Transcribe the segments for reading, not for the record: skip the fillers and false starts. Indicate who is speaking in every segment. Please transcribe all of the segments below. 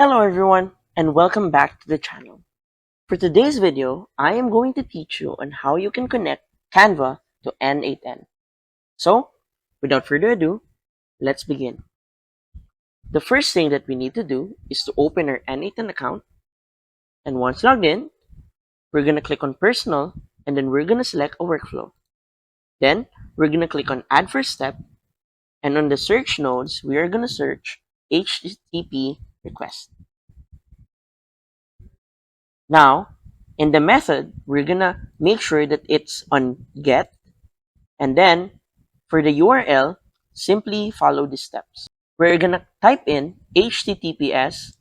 Speaker 1: Hello everyone and welcome back to the channel. For today's video, I am going to teach you on how you can connect Canva to N8N. So, without further ado, let's begin. The first thing that we need to do is to open our N8N account, and once logged in, we're going to click on Personal and then we're going to select a workflow. Then, we're going to click on Add First Step, and on the search nodes, we are going to search HTTP request. Now, in the method, we're gonna make sure that it's on get, and then for the URL, simply follow the steps. We're gonna type in https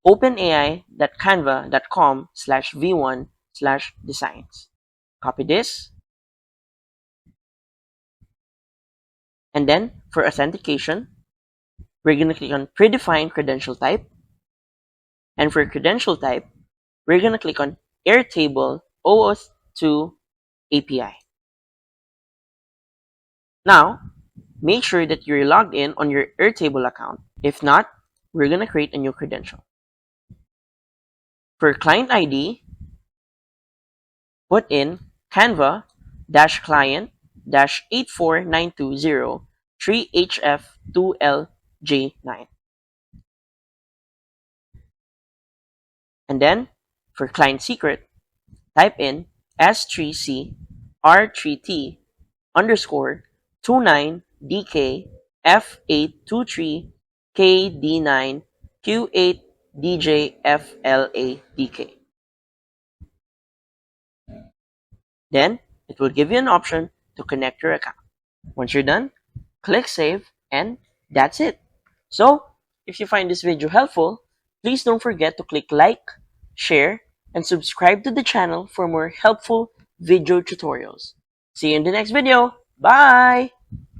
Speaker 1: openai.canva.com/v1/designs. Copy this, and then for authentication, we're gonna click on predefined credential type, and for credential type, we're gonna click on Airtable OAuth 2 API. Now, make sure that you're logged in on your Airtable account. If not, we're going to create a new credential. For client ID, put in Canva-client-84920-3HF2LJ9. And then, for client secret, type in S3C R3T underscore 29DK F823 KD9 Q8 DJ FLADK. Then it will give you an option to connect your account. Once you're done, click Save, and that's it. So, if you find this video helpful, please don't forget to click like, share, and subscribe to the channel for more helpful video tutorials. See you in the next video. Bye!